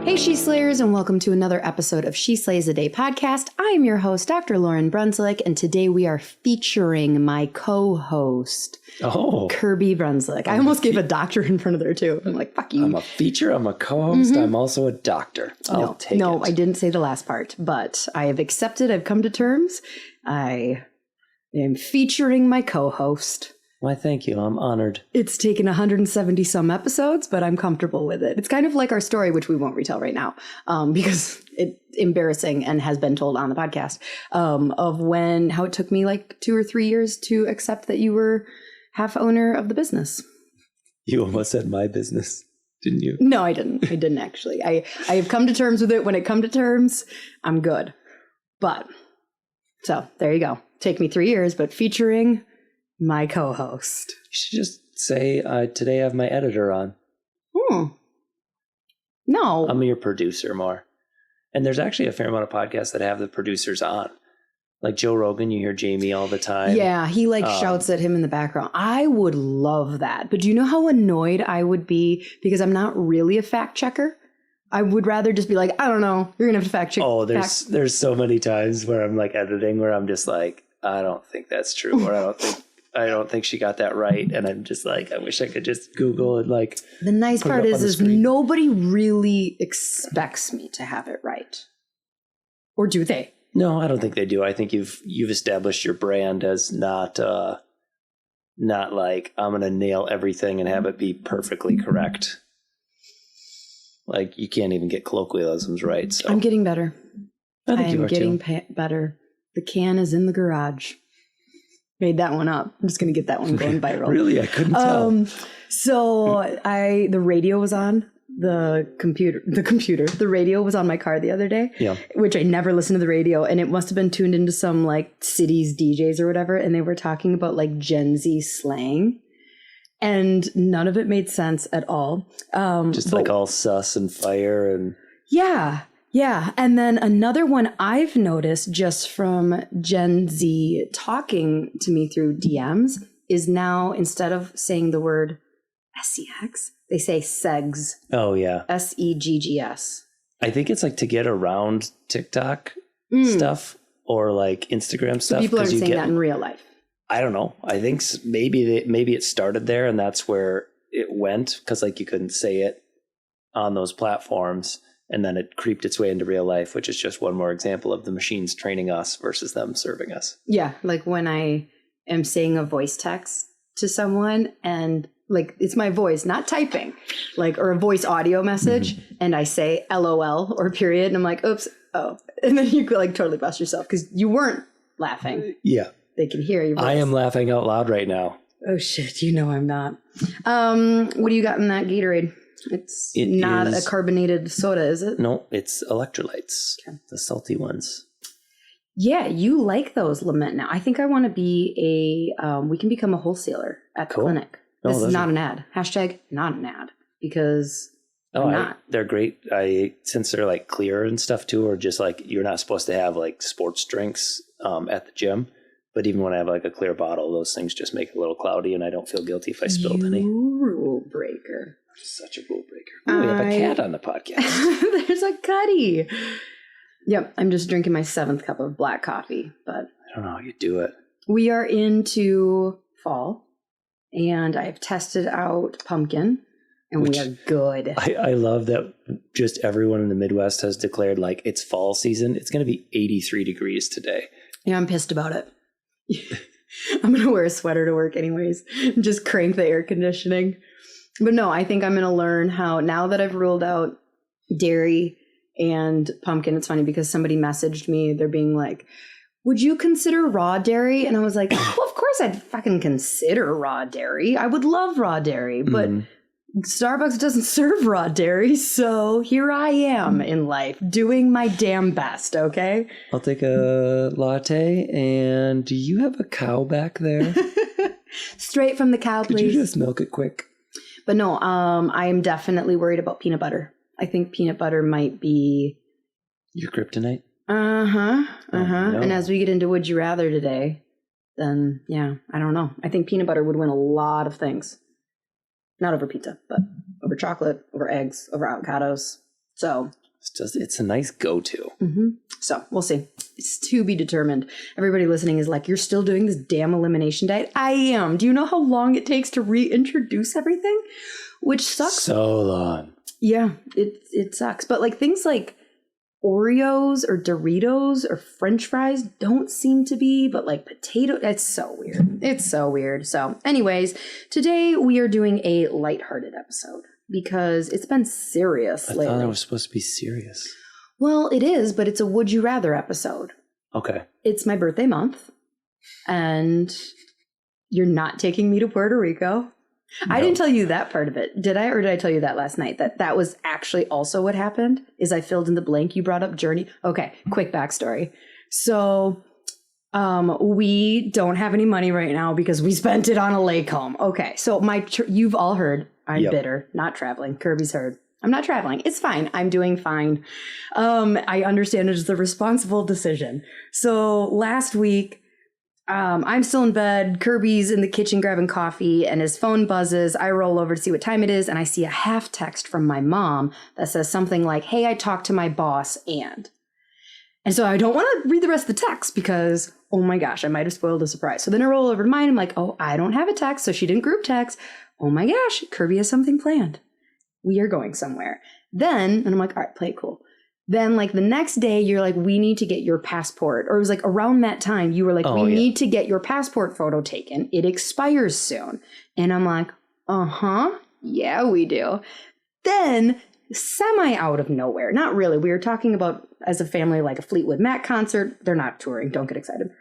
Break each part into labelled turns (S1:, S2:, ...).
S1: Hey, She Slayers, and welcome to another episode of She Slays a Day podcast. I am your host, Dr. Lauryn Brunclik, and today we are featuring my co-host, Kirby Brunclik. I almost gave a doctor in front of there, too. I'm like, fuck you.
S2: I'm a feature, I'm a co-host, I'm also a doctor. I'll take it.
S1: No, I didn't say the last part, but I have accepted, I've come to terms. I am featuring my co-host.
S2: Why, thank you. I'm honored.
S1: It's taken 170 some episodes, but I'm comfortable with it. It's kind of like our story, which we won't retell right now, because it's embarrassing and has been told on the podcast, of how it took me like 2 or 3 years to accept that you were half owner of the business.
S2: You almost said my business, didn't you?
S1: No, I didn't. I didn't actually. I have come to terms with it. When it come to terms, I'm good. But so there you go. Take me 3 years, but featuring my co-host.
S2: You should just say, today I have my editor on.
S1: No.
S2: I'm your producer more. And there's actually a fair amount of podcasts that have the producers on. Like Joe Rogan, you hear Jamie all the time.
S1: Yeah, he shouts at him in the background. I would love that. But do you know how annoyed I would be? Because I'm not really a fact checker. I would rather just be like, I don't know. You're going to have to fact check.
S2: Oh, there's so many times where I'm like editing where I'm just like, I don't think that's true. Or I don't think she got that right. And I'm just like, I wish I could just Google and like.
S1: The nice part is nobody really expects me to have it right. Or do they?
S2: No, I don't think they do. I think you've established your brand as not like I'm going to nail everything and have it be perfectly correct. Like you can't even get colloquialisms right. So
S1: I'm getting better.
S2: I think you are
S1: getting better. The can is in the garage. Made that one up. I'm just going to get that one going viral.
S2: Really? I couldn't tell.
S1: So the radio was on the radio was on my car the other day, which I never listened to the radio. And it must have been tuned into some like cities DJs or whatever. And they were talking about like Gen Z slang. And none of it made sense at all.
S2: Just like all sus and fire and.
S1: Yeah. Yeah. And then another one I've noticed just from Gen Z talking to me through DMs is now instead of saying the word sex, they say segs.
S2: Oh, yeah.
S1: seggs.
S2: I think it's like to get around TikTok stuff or like Instagram stuff.
S1: People aren't saying that in real life.
S2: I don't know. I think maybe it started there and that's where it went because like you couldn't say it on those platforms. And then it creeped its way into real life, which is just one more example of the machines training us versus them serving us.
S1: Yeah. Like when I am saying a voice text to someone and like it's my voice, not typing, like, or a voice audio message. Mm-hmm. And I say LOL or period. And I'm like, oops. Oh. And then you like totally bust yourself because you weren't laughing.
S2: Yeah.
S1: They can hear your voice.
S2: I am laughing out loud right now.
S1: Oh shit. You know, I'm not. What do you got in that Gatorade? It's not a carbonated soda, is it?
S2: No, it's electrolytes, the salty ones.
S1: Yeah, you like those, Lament. Now, I think I want to be we can become a wholesaler at the clinic. This is not an ad. # not an ad, because I'm not.
S2: They're great. Since they're like clear and stuff too, or just like you're not supposed to have like sports drinks at the gym. But even when I have like a clear bottle, those things just make it a little cloudy and I don't feel guilty if I spilled any.
S1: Rule breaker.
S2: Such a rule breaker. Ooh, we have a cat on the podcast.
S1: There's a Cuddy. Yep, I'm just drinking my 7th cup of black coffee, but
S2: I don't know how you do it.
S1: We are into fall, and I've tested out pumpkin, and we are good.
S2: I love that just everyone in the Midwest has declared like it's fall season. It's going to be 83 degrees today.
S1: Yeah, I'm pissed about it. I'm going to wear a sweater to work anyways and just crank the air conditioning. But no, I think I'm going to learn how, now that I've ruled out dairy and pumpkin. It's funny because somebody messaged me. They're being like, would you consider raw dairy? And I was like, well, of course I'd fucking consider raw dairy. I would love raw dairy, but Starbucks doesn't serve raw dairy. So here I am in life doing my damn best. Okay.
S2: I'll take a latte. And do you have a cow back there?
S1: Straight from the cow, please.
S2: Could you just milk it quick?
S1: But no, I am definitely worried about peanut butter. I think peanut butter might be
S2: your kryptonite.
S1: No.
S2: And
S1: as we get into Would You Rather today, then yeah, I don't know. I think peanut butter would win a lot of things. Not over pizza, but over chocolate, over eggs, over avocados. So
S2: It's a nice go-to.
S1: Mm-hmm. So we'll see. It's to be determined. Everybody listening is like, you're still doing this damn elimination diet? I am. Do you know how long it takes to reintroduce everything? Which sucks.
S2: So long.
S1: Yeah, it sucks. But like things like Oreos or Doritos or French fries don't seem to be, but like potato, it's so weird. It's so weird. So anyways, today we are doing a lighthearted episode because it's been serious lately.
S2: I thought it was supposed to be serious.
S1: Well, it is, but it's a would you rather episode.
S2: Okay.
S1: It's my birthday month and you're not taking me to Puerto Rico. No. I didn't tell you that part of it, did I? Or did I tell you that last night? That was actually also what happened, is I filled in the blank. You brought up Journey. Okay, quick backstory. So we don't have any money right now because we spent it on a lake home. Okay, so you've all heard I'm bitter, not traveling. Kirby's heard. I'm not traveling. It's fine. I'm doing fine. I understand it is the responsible decision. So last week, I'm still in bed. Kirby's in the kitchen grabbing coffee and his phone buzzes. I roll over to see what time it is and I see a half text from my mom that says something like, hey, I talked to my boss and so I don't want to read the rest of the text because, oh my gosh, I might have spoiled a surprise. So then I roll over to mine. I'm like, oh, I don't have a text. So she didn't group text. Oh my gosh, Kirby has something planned. We are going somewhere. Then, and I'm like, all right, play it cool. Then like the next day you're like, we need to get your passport. Or it was like around that time you were like, we need to get your passport photo taken. It expires soon. And I'm like, yeah, we do. Then semi out of nowhere, not really. We were talking about as a family, like a Fleetwood Mac concert. They're not touring. Don't get excited.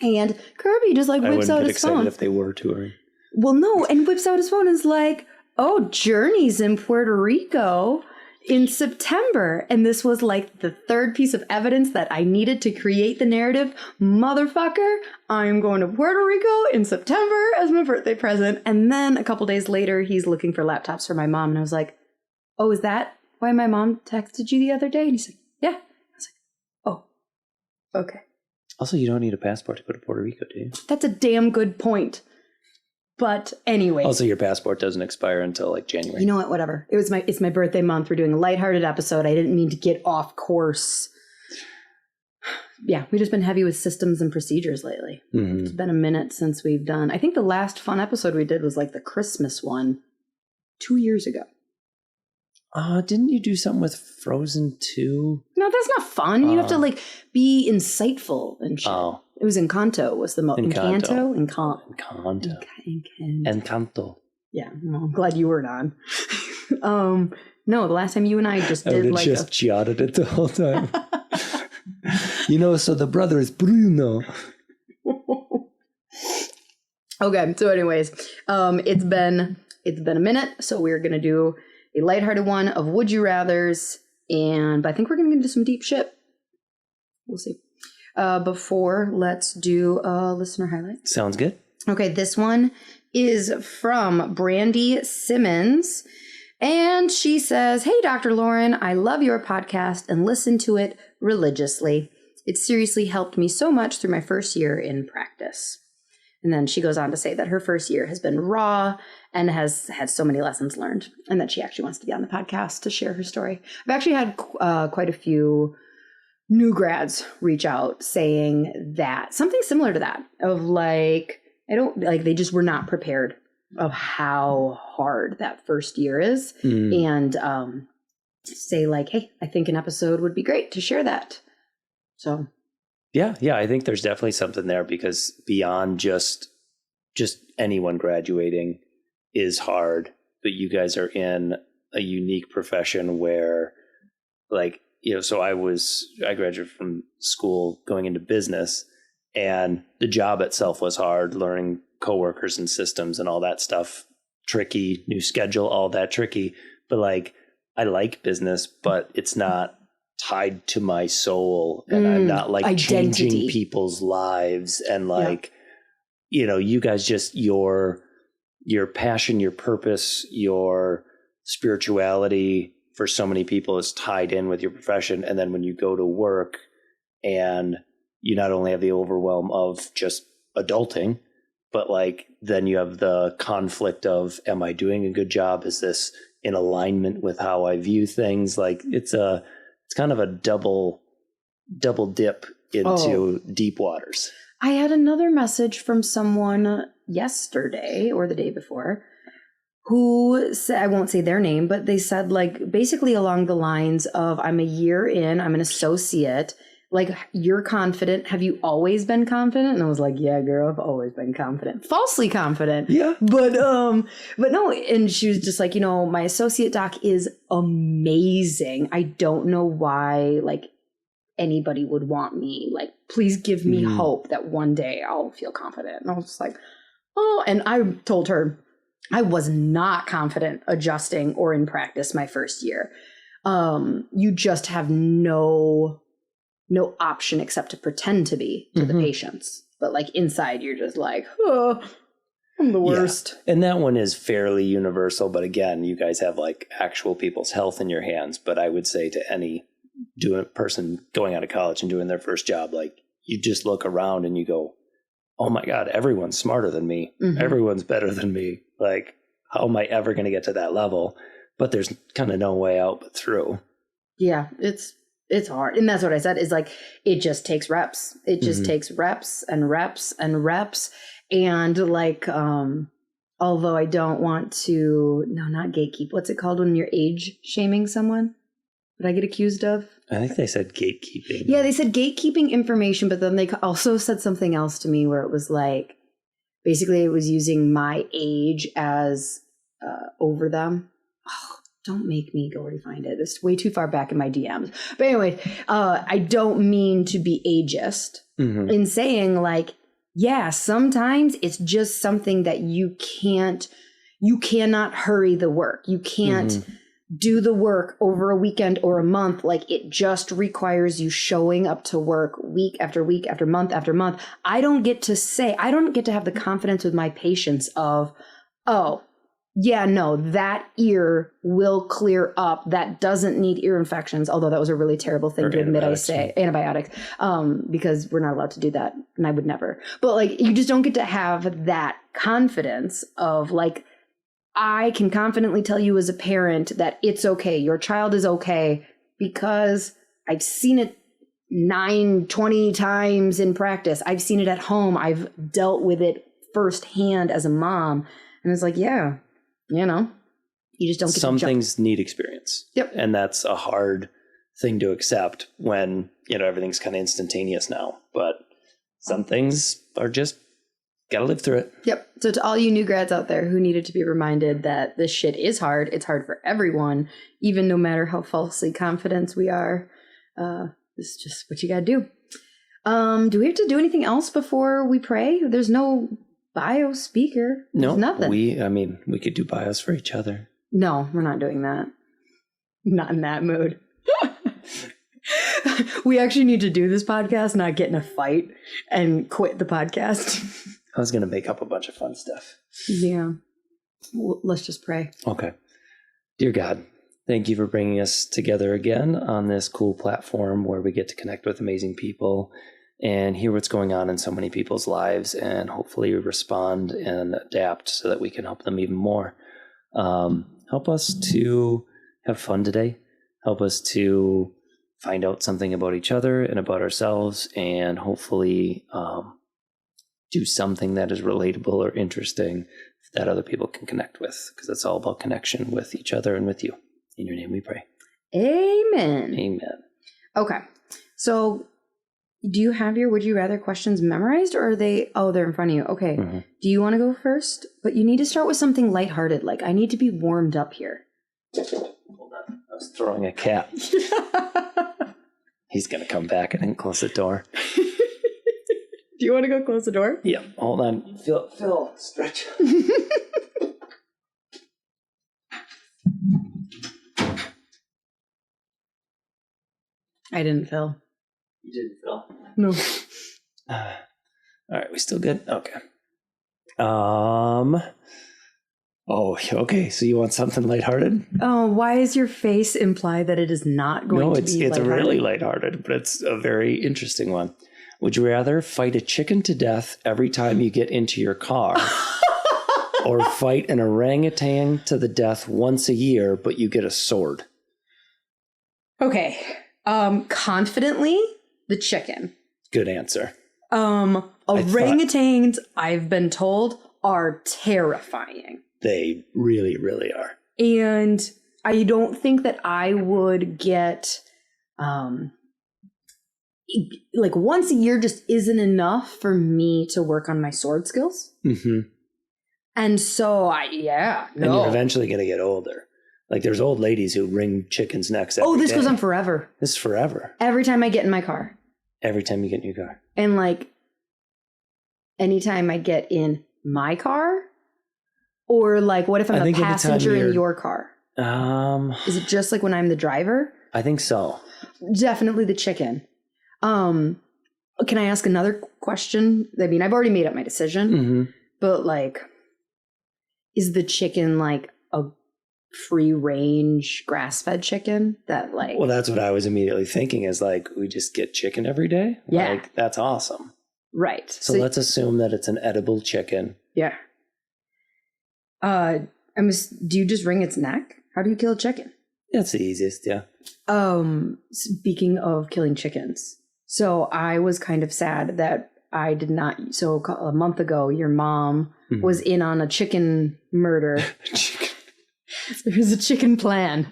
S1: And Kirby just like whips out his phone. I wouldn't get excited
S2: if they were touring.
S1: Well, no. And whips out his phone and is like, oh, Journey's in Puerto Rico in September. And this was like the third piece of evidence that I needed to create the narrative. Motherfucker, I'm going to Puerto Rico in September as my birthday present. And then a couple days later, he's looking for laptops for my mom. And I was like, oh, is that why my mom texted you the other day? And he said, yeah. I was like, oh, okay.
S2: Also, you don't need a passport to go to Puerto Rico, do you?
S1: That's a damn good point. But anyway.
S2: Also, your passport doesn't expire until like January. You
S1: know what? Whatever. It's my birthday month. We're doing a lighthearted episode. I didn't mean to get off course. Yeah, we've just been heavy with systems and procedures lately. Mm-hmm. It's been a minute since we've done. I think the last fun episode we did was like the Christmas one 2 years ago.
S2: Didn't you do something with Frozen 2?
S1: No, that's not fun. You have to like be insightful and shit.
S2: Oh.
S1: It was Encanto was the most.
S2: Encanto.
S1: Encanto.
S2: Encanto.
S1: Yeah, well, I'm glad you weren't on. No, the last time you and I just did like
S2: just jotted it the whole time. So the brother is Bruno.
S1: Okay, so anyways, it's been a minute, so we're gonna do a lighthearted one of Would You Rathers, but I think we're gonna get into some deep shit. We'll see. Before, let's do a listener highlight.
S2: Sounds good.
S1: Okay, this one is from Brandy Simmons. And she says, hey, Dr. Lauryn, I love your podcast and listen to it religiously. It seriously helped me so much through my first year in practice. And then she goes on to say that her first year has been raw and has had so many lessons learned, and that she actually wants to be on the podcast to share her story. I've actually had quite a few new grads reach out saying that something similar to that, of like, they just were not prepared of how hard that first year is. And say like, hey, I think an episode would be great to share that. So.
S2: Yeah, I think there's definitely something there, because beyond just anyone graduating is hard, but you guys are in a unique profession where so I graduated from school going into business, and the job itself was hard, learning coworkers and systems and all that stuff, tricky, new schedule, all that tricky. But I like business, but it's not tied to my soul, and I'm not
S1: identity.
S2: Changing people's lives. And you guys just your passion, your purpose, your spirituality for so many people is tied in with your profession. And then when you go to work and you not only have the overwhelm of just adulting, but then you have the conflict of, am I doing a good job? Is this in alignment with how I view things? it's kind of a double dip into deep waters.
S1: I had another message from someone yesterday or the day before who said, I won't say their name, but they said like basically along the lines of, I'm a year in, I'm an associate. Like, you're confident. Have you always been confident? And I was like, yeah, girl, I've always been confident. Falsely confident.
S2: Yeah.
S1: But no. And she was just like, my associate doc is amazing. I don't know why, like, anybody would want me. Like, please give me hope that one day I'll feel confident. And I was just like, oh, and I told her I was not confident adjusting or in practice my first year. You just have no option except to pretend to be to the patients. But like inside, you're just like, oh, I'm the worst.
S2: Yeah. And that one is fairly universal. But again, you guys have like actual people's health in your hands. But I would say to any person going out of college and doing their first job, like you just look around and you go, oh my God, everyone's smarter than me. Everyone's better than me. Like, how am I ever going to get to that level? But there's kind of no way out but through. Yeah,
S1: it's hard. And that's what I said is like, it just takes reps. It just takes reps and reps and reps. And like, although I don't want to, not gatekeep. What's it called when you're age shaming someone? What I get accused of?
S2: I think they said gatekeeping.
S1: Yeah, they said gatekeeping information, but then they also said something else to me where it was like, basically it was using my age as over them. Oh, don't make me go refind it. It's way too far back in my DMs. But anyway, I don't mean to be ageist in saying like, yeah, sometimes it's just something that you cannot hurry the work. You can't do the work over a weekend or a month. Like it just requires you showing up to work week after week after month. I don't get to have the confidence with my patients of, oh, yeah, no, that ear will clear up. That doesn't need ear infections. Although that was a really terrible thing to admit, I say antibiotics, because we're not allowed to do that. And I would never, but like, you just don't get to have that confidence of like, I can confidently tell you as a parent that it's okay. Your child is okay because I've seen it 20 times in practice. I've seen it at home. I've dealt with it firsthand as a mom. And it's like, yeah, you just don't get
S2: some things need experience.
S1: Yep.
S2: And that's a hard thing to accept when, everything's kind of instantaneous now. But some things are just got to live through it. Yep.
S1: So to all you new grads out there who needed to be reminded that this shit is hard, it's hard for everyone, even no matter how falsely confident we are. This is just what you got to do. Do we have to do anything else before we pray? There's no bio speaker. There's nothing.
S2: We could do bios for each other.
S1: No, we're not doing that. Not in that mood. We actually need to do this podcast, not get in a fight and quit the podcast.
S2: I was going to make up a bunch of fun stuff.
S1: Yeah. Well, let's just pray.
S2: Okay. Dear God, thank you for bringing us together again on this cool platform where we get to connect with amazing people and hear what's going on in so many people's lives and hopefully respond and adapt so that we can help them even more. Help us to have fun today. Help us to find out something about each other and about ourselves and hopefully do something that is relatable or interesting that other people can connect with, because it's all about connection with each other and with you. In your name we pray.
S1: Amen.
S2: Amen.
S1: Okay. So do you have your would you rather questions memorized, or are they, they're in front of you. Okay. Do you want to go first? But you need to start with something lighthearted. Like I need to be warmed up here.
S2: Hold on. I was throwing a cat. He's going to come back. I didn't close the door.
S1: Do you want to go close the door?
S2: Yeah. Hold on. Phil, stretch.
S1: I didn't, Phil.
S2: You didn't, Phil?
S1: No.
S2: All right. We still good? Okay. Okay. So you want something lighthearted?
S1: Oh, why does your face imply that it is not going to be lighthearted?
S2: It's really lighthearted, but it's a very interesting one. Would you rather fight a chicken to death every time you get into your car or fight an orangutan to the death once a year, but you get a sword?
S1: Okay. Confidently, the chicken.
S2: Good answer.
S1: Orangutans, I've been told, are terrifying.
S2: They really, really are.
S1: And I don't think that I would get, like once a year just isn't enough for me to work on my sword skills.
S2: Mm-hmm.
S1: And so And
S2: you're eventually going to get older. Like there's old ladies who wring chickens' necks every
S1: this
S2: day.
S1: goes on forever.
S2: This is forever.
S1: Every time I get in my car.
S2: Every time you get in your car.
S1: And like anytime I get in my car, or like what if I'm a passenger in your car? Is it just like when I'm the driver?
S2: I think so.
S1: Definitely the chicken. Can I ask another question? I mean, I've already made up my decision, but like, is the chicken like a free range grass fed chicken that like?
S2: Well, that's what I was immediately thinking is like, we just get chicken every day.
S1: Yeah.
S2: Like that's awesome.
S1: Right.
S2: So let's assume that it's an edible chicken.
S1: Yeah. Do you just wring its neck? How do you kill a chicken?
S2: That's the easiest, yeah.
S1: Speaking of killing chickens, so I was kind of sad that I did not. So a month ago, your mom was in on a chicken murder. There was a chicken plan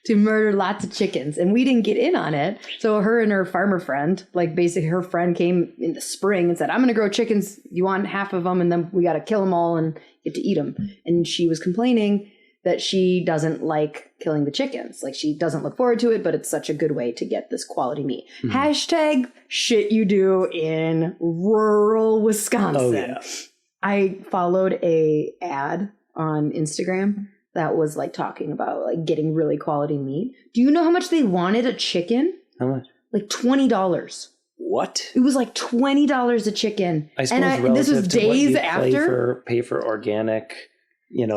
S1: to murder lots of chickens, and we didn't get in on it. So her and her farmer friend, like basically her friend came in the spring and said, I'm going to grow chickens. You want half of them, and then we got to kill them all and get to eat them. And she was complaining that she doesn't like killing the chickens. Like she doesn't look forward to it, but it's such a good way to get this quality meat. Hashtag shit you do in rural Wisconsin.
S2: Oh, yeah.
S1: I followed a ad on Instagram that was like talking about like getting really quality meat. Do you know how much they wanted a chicken?
S2: How much?
S1: Like $20.
S2: What?
S1: It was like $20 a chicken.
S2: I suppose
S1: this was days after.
S2: Pay for organic,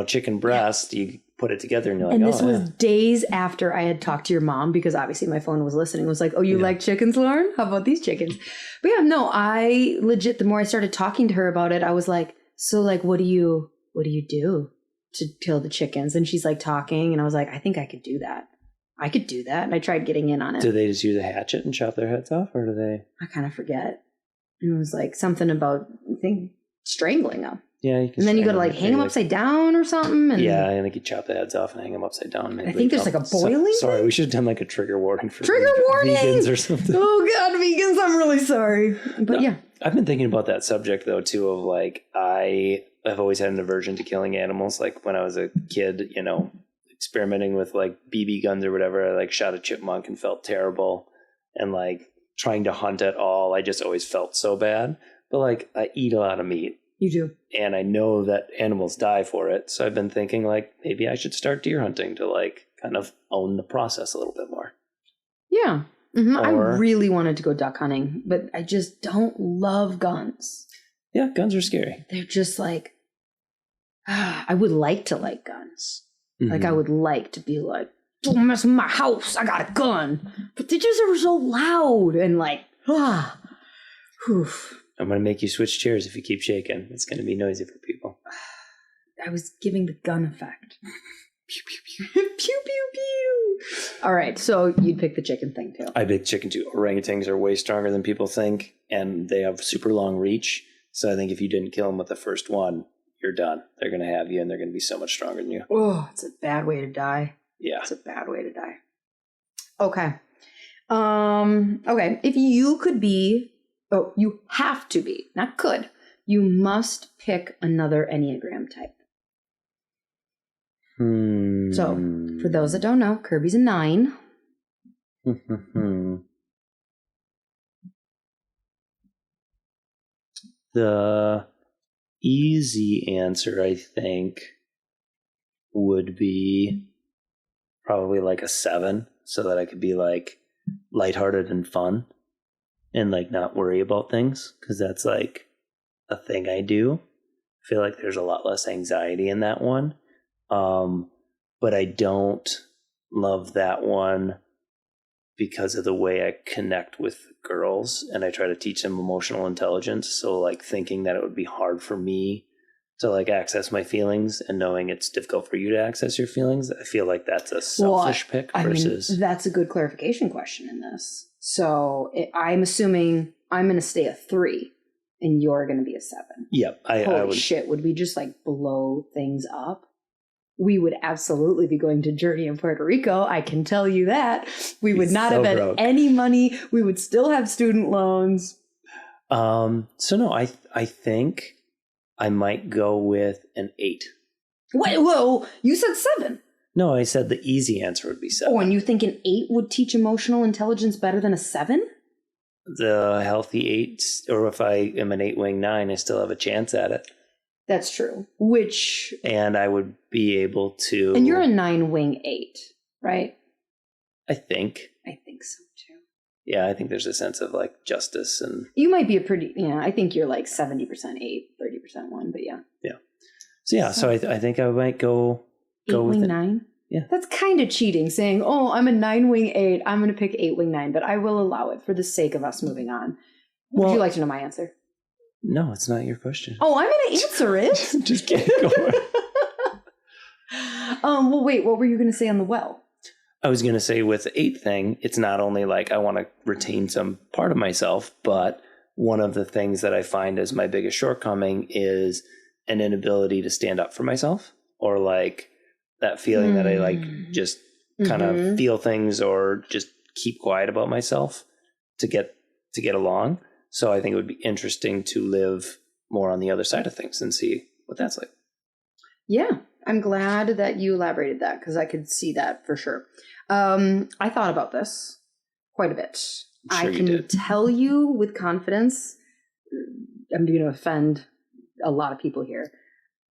S2: chicken breast. You put it together and you're like,
S1: and this was days after I had talked to your mom, because obviously my phone was listening. It was like, oh, you like chickens, Lauren? How about these chickens? But yeah, no, I legit, the more I started talking to her about it, I was like, so like, what do you do to kill the chickens? And she's like talking, and I was like, I think I could do that. And I tried getting in on it.
S2: Do they just use a hatchet and chop their heads off, or do they?
S1: I kind of forget. And it was like something about, I think, strangling them.
S2: Yeah.
S1: And then you got to like hang them upside down or something. And
S2: yeah, I think you chop the heads off and hang them upside down.
S1: I think there's like a boiling.
S2: Sorry, we should have done like a trigger warning for
S1: warning
S2: vegans or something.
S1: Oh God, vegans! I'm really sorry, but yeah.
S2: I've been thinking about that subject though too. Of like, I've always had an aversion to killing animals. Like when I was a kid, experimenting with like BB guns or whatever, I like shot a chipmunk and felt terrible, and like trying to hunt at all, I just always felt so bad. But like, I eat a lot of meat.
S1: You do. And
S2: I know that animals die for it. So I've been thinking like, maybe I should start deer hunting to like kind of own the process a little bit more.
S1: Yeah. I really wanted to go duck hunting, but I just don't love guns.
S2: Yeah, guns are scary.
S1: They're just like, I would like to like guns. Like I would like to be like, don't mess with my house, I got a gun. But they just are so loud and like, oof.
S2: I'm going to make you switch chairs if you keep shaking. It's going to be noisy for people.
S1: I was giving the gun effect.
S2: Pew, pew, pew.
S1: Pew, pew, pew. All right, so you'd pick the chicken thing too.
S2: I pick chicken too. Orangutans are way stronger than people think, and they have super long reach. So I think if you didn't kill them with the first one, you're done. They're going to have you, and they're going to be so much stronger than you.
S1: Oh, it's a bad way to die.
S2: Yeah.
S1: It's a bad way to die. Okay. Okay, if you could be... Oh, you have to be, not could. You must pick another Enneagram type. So, for those that don't know, Kirby's a 9.
S2: The easy answer, I think, would be probably like a 7, so that I could be like lighthearted and fun. And like not worry about things, because that's like a thing I do. I feel like there's a lot less anxiety in that one. But I don't love that one because of the way I connect with girls, and I try to teach them emotional intelligence. So like thinking that it would be hard for me to like access my feelings, and knowing it's difficult for you to access your feelings, I feel like that's a selfish pick versus.
S1: I mean, that's a good clarification question in this. So I'm assuming I'm going to stay a 3 and you're going to be a 7.
S2: Yep.
S1: Holy shit. Would we just like blow things up? We would absolutely be going to Journey in Puerto Rico. I can tell you that. We would not have had any money. We would still have student loans.
S2: So no, I think I might go with an 8.
S1: Wait, whoa, you said 7.
S2: No, I said the easy answer would be 7.
S1: Oh, and you think an 8 would teach emotional intelligence better than a 7?
S2: The healthy 8, or if I am an 8-wing 9, I still have a chance at it.
S1: That's true.
S2: And I would be able to.
S1: And you're a 9-wing 8, right?
S2: I think
S1: so too.
S2: Yeah, I think there's a sense of like justice, and
S1: you might be I think you're like 70% 8, 30% 1, but yeah.
S2: Yeah. So I think I might go
S1: 8-wing
S2: with
S1: 9.
S2: Yeah.
S1: That's kind of cheating, saying, oh, I'm a 9-wing 8. I'm going to pick 8-wing 9, but I will allow it for the sake of us moving on. Would you like to know my answer?
S2: No, it's not your question.
S1: Oh, I'm going to answer it.
S2: Just get going.
S1: Well, wait, what were you going to say on the well?
S2: I was going to say with the 8 thing, it's not only like I want to retain some part of myself, but one of the things that I find as my biggest shortcoming is an inability to stand up for myself, or like that feeling that I like just kind of feel things or just keep quiet about myself to get along. So I think it would be interesting to live more on the other side of things and see what that's like. Yeah.
S1: I'm glad that you elaborated that, because I could see that for sure. I thought about this quite a bit.
S2: Sure,
S1: I can tell you with confidence, I'm going to offend a lot of people here.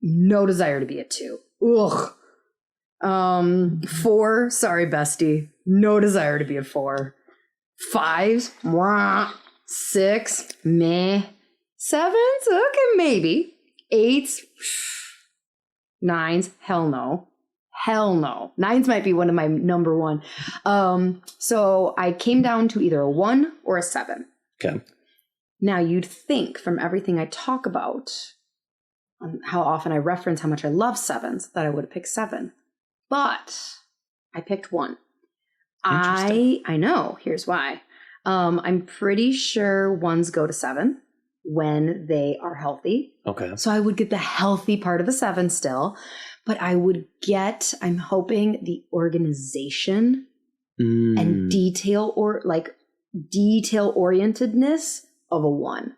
S1: No desire to be a 2. Ugh. 4, sorry, bestie. No desire to be a 4. 5, mwah. 6, meh. 7s, okay, maybe. 8s, 9s, hell no. 9s might be one of my number 1. So I came down to either a 1 or a 7.
S2: Okay.
S1: Now you'd think from everything I talk about, how often I reference how much I love 7s, that I would have picked 7. But I picked 1. I know. Here's why. I'm pretty sure 1s go to 7 when they are healthy.
S2: Okay.
S1: So I would get the healthy part of the 7 still, but I would get, I'm hoping, the organization and detail orientedness of a 1.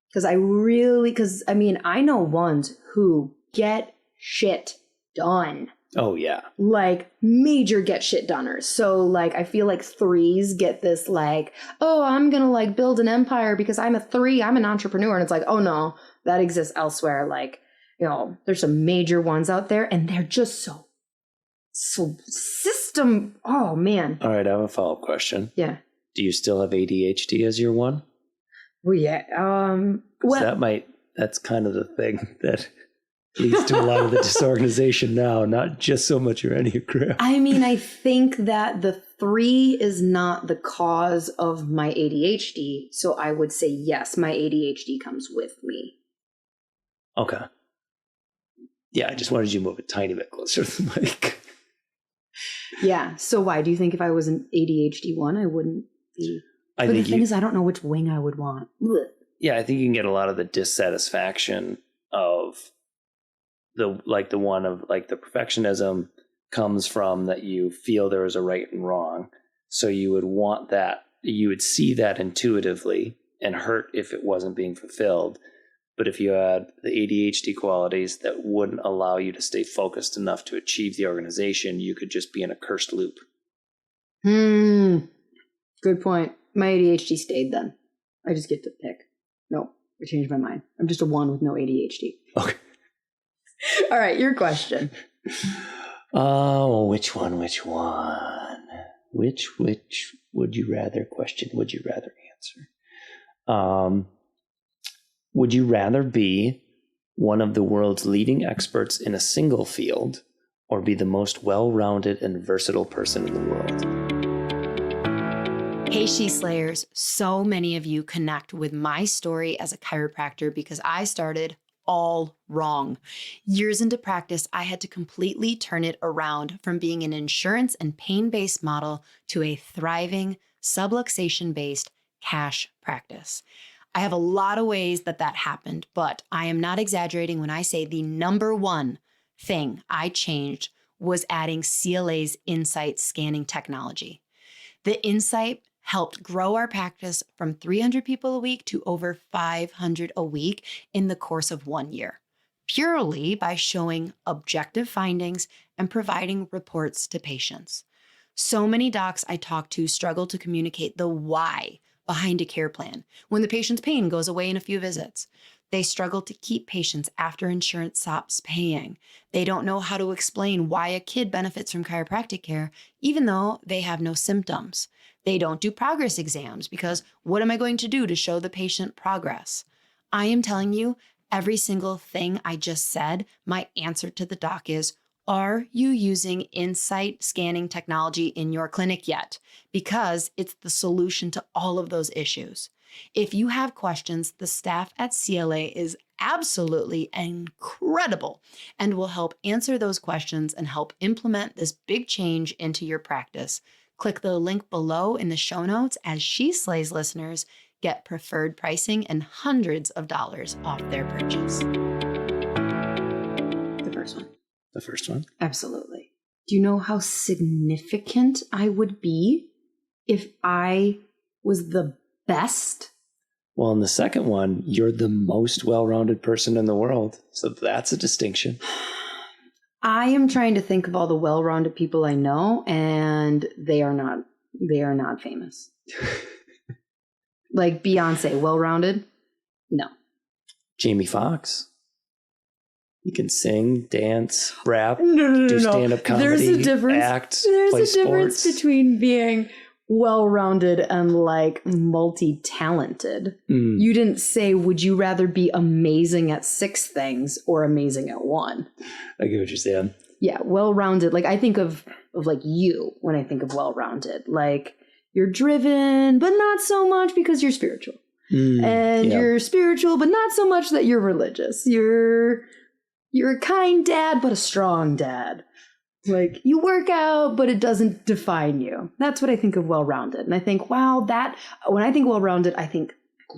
S1: Because I know 1s who get shit done.
S2: Oh, yeah.
S1: Like major get shit doners. So like, I feel like 3s get this like, oh, I'm going to like build an empire because I'm a 3, I'm an entrepreneur. And it's like, oh no, that exists elsewhere. Like, you know, there's some major ones out there and they're just so system. Oh man.
S2: All right. I have a follow-up question.
S1: Yeah.
S2: Do you still have ADHD as your 1?
S1: Well, yeah.
S2: That's kind of the thing that leads to a lot of the disorganization now, not just so much your Enneagram.
S1: I mean, I think that the 3 is not the cause of my ADHD. So I would say, yes, my ADHD comes with me.
S2: Okay. Yeah, I just wanted you to move a tiny bit closer to the mic.
S1: Yeah. So why? Do you think if I was an ADHD 1, I wouldn't be? But the thing is, I don't know which wing I would want. Ugh.
S2: Yeah, I think you can get a lot of the dissatisfaction of the one of like the perfectionism comes from that you feel there is a right and wrong. So you would want that, you would see that intuitively and hurt if it wasn't being fulfilled. But if you had the ADHD qualities that wouldn't allow you to stay focused enough to achieve the organization, you could just be in a cursed loop.
S1: Good point. My ADHD stayed then. I just get to pick. No, I changed my mind. I'm just a 1 with no ADHD.
S2: Okay.
S1: All right, your question.
S2: Oh, which one? Which would you rather question? Would you rather answer? Would you rather be one of the world's leading experts in a single field, or be the most well-rounded and versatile person in the world?
S1: Hey, She Slayers. So many of you connect with my story as a chiropractor because I started all wrong. Years into practice, I had to completely turn it around from being an insurance and pain-based model to a thriving, subluxation-based cash practice. I have a lot of ways that happened, but I am not exaggerating when I say the number one thing I changed was adding CLA's Insight scanning technology. The Insight helped grow our practice from 300 people a week to over 500 a week in the course of 1 year, purely by showing objective findings and providing reports to patients. So many docs I talk to struggle to communicate the why behind a care plan when the patient's pain goes away in a few visits. They struggle to keep patients after insurance stops paying. They don't know how to explain why a kid benefits from chiropractic care, even though they have no symptoms. They don't do progress exams because what am I going to do to show the patient progress? I am telling you, every single thing I just said, my answer to the doc is, are you using Insight scanning technology in your clinic yet? Because it's the solution to all of those issues. If you have questions, the staff at CLA is absolutely incredible and will help answer those questions and help implement this big change into your practice. Click the link below in the show notes as She Slays listeners get preferred pricing and hundreds of dollars off their purchase. The first one.
S2: The first one?
S1: Absolutely. Do you know how significant I would be if I was the best?
S2: Well, in the second one, you're the most well-rounded person in the world. So that's a distinction.
S1: I am trying to think of all the well-rounded people I know, and they are not famous. Like Beyonce, well-rounded? No.
S2: Jamie Foxx. You can sing, dance, rap,
S1: no.
S2: do stand-up comedy,
S1: There's a difference.
S2: act,
S1: There's
S2: play
S1: a difference
S2: sports.
S1: between being well-rounded and like multi-talented. You didn't say, would you rather be amazing at 6 things or amazing at 1?
S2: I get what you're saying.
S1: Yeah, well-rounded. Like I think of like you when I think of well-rounded. Like you're driven, but not so much because you're spiritual. And you're spiritual, but not so much that you're religious. You're a kind dad, but a strong dad. Like you work out, but it doesn't define you. That's what I think of well-rounded. And I think, wow, when I think well-rounded, I think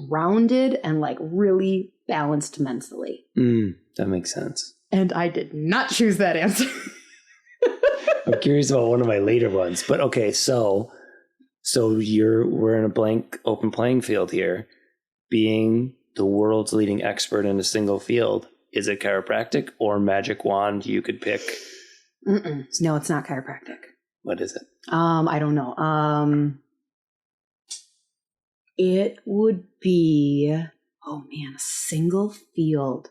S1: grounded and like really balanced mentally.
S2: That makes sense.
S1: And I did not choose that answer.
S2: I'm curious about one of my later ones, but okay. So we're in a blank open playing field here. Being the world's leading expert in a single field, is it chiropractic or magic wand? You could pick.
S1: No, it's not chiropractic.
S2: What is it?
S1: I don't know. It would be, oh man, a single field.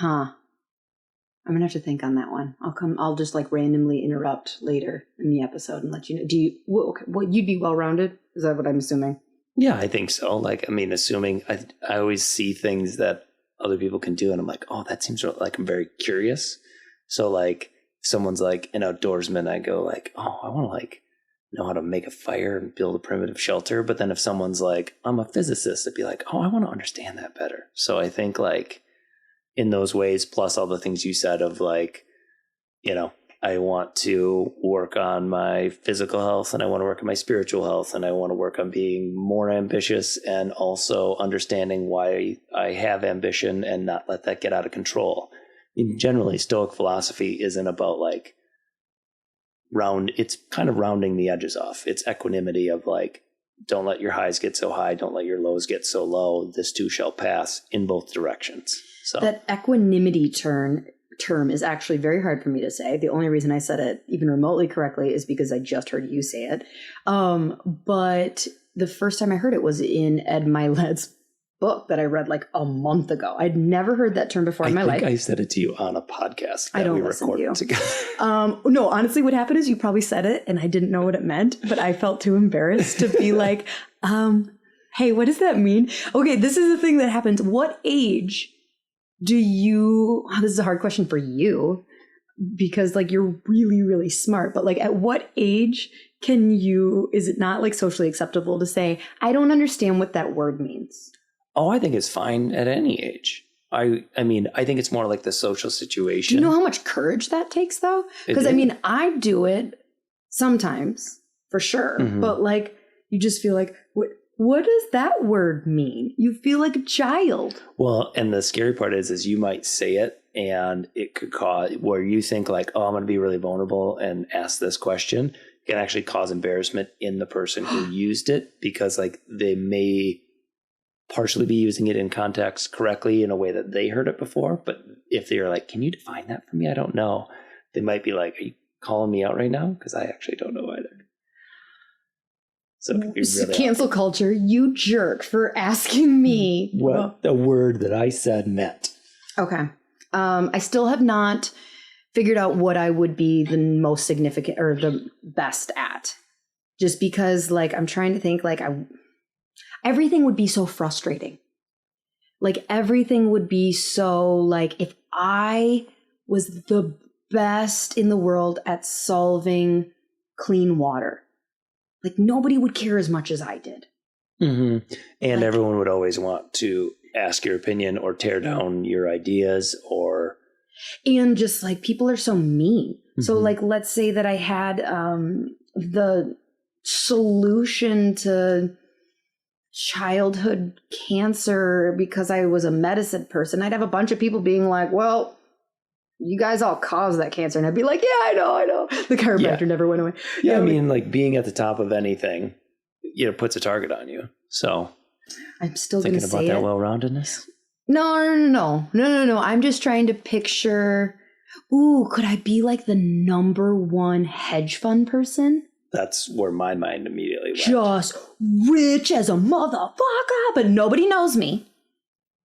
S1: I'm gonna have to think on that one. I'll just like randomly interrupt later in the episode and let you know. What you'd be well-rounded? Is that what I'm assuming?
S2: Yeah, I think so. Like, I mean, assuming I always see things that other people can do, and I'm like, oh, that seems like I'm very curious. So like, someone's like an outdoorsman, I go like, oh, I want to like know how to make a fire and build a primitive shelter. But then if someone's like, I'm a physicist, I'd be like, oh, I want to understand that better. So I think like in those ways, plus all the things you said of like, I want to work on my physical health and I want to work on my spiritual health and I want to work on being more ambitious and also understanding why I have ambition and not let that get out of control. Generally, Stoic philosophy isn't about like it's kind of rounding the edges off. It's equanimity of like, don't let your highs get so high, don't let your lows get so low. This too shall pass in both directions. So
S1: that equanimity term is actually very hard for me to say. The only reason I said it even remotely correctly is because I just heard you say it. But the first time I heard it was in Ed Milet's book that I read like a month ago. I'd never heard that term before in my life.
S2: I think I said it to you on a podcast that we recorded together.
S1: No, honestly, what happened is you probably said it and I didn't know what it meant, but I felt too embarrassed to be like, hey, what does that mean? Okay, this is the thing that happens. What age do you, this is a hard question for you because like you're really, really smart, but like at what age is it not like socially acceptable to say, I don't understand what that word means?
S2: Oh, I think it's fine at any age. I mean, I think it's more like the social situation.
S1: Do you know how much courage that takes, though? Because, I mean, I do it sometimes, for sure.
S2: Mm-hmm.
S1: But, like, you just feel like, what does that word mean? You feel like a child.
S2: Well, and the scary part is you might say it and it could cause where you think like, oh, I'm going to be really vulnerable and ask this question. It can actually cause embarrassment in the person who used it because like they may partially be using it in context correctly in a way that they heard it before. But if they're like, can you define that for me? I don't know. They might be like, are you calling me out right now? Because I actually don't know either. So really
S1: cancel culture, you jerk for asking me
S2: what the word that I said meant.
S1: Okay. I still have not figured out what I would be the most significant or the best at. Just because like I'm trying to think like everything would be so frustrating. Like everything would be so like if I was the best in the world at solving clean water, like nobody would care as much as I did.
S2: Mm-hmm. And like, everyone would always want to ask your opinion or tear down your ideas or.
S1: And just like people are so mean. Mm-hmm. So like, let's say that I had the solution to childhood cancer because I was a medicine person. I'd have a bunch of people being like, well, you guys all caused that cancer. And I'd be like, yeah, I know. The chiropractor never went away.
S2: Yeah, I mean, like being at the top of anything, puts a target on you. So
S1: I'm still going to say
S2: thinking about that well-roundedness?
S1: No. I'm just trying to picture, could I be like the number one hedge fund person?
S2: That's where my mind immediately went.
S1: Just rich as a motherfucker, but nobody knows me.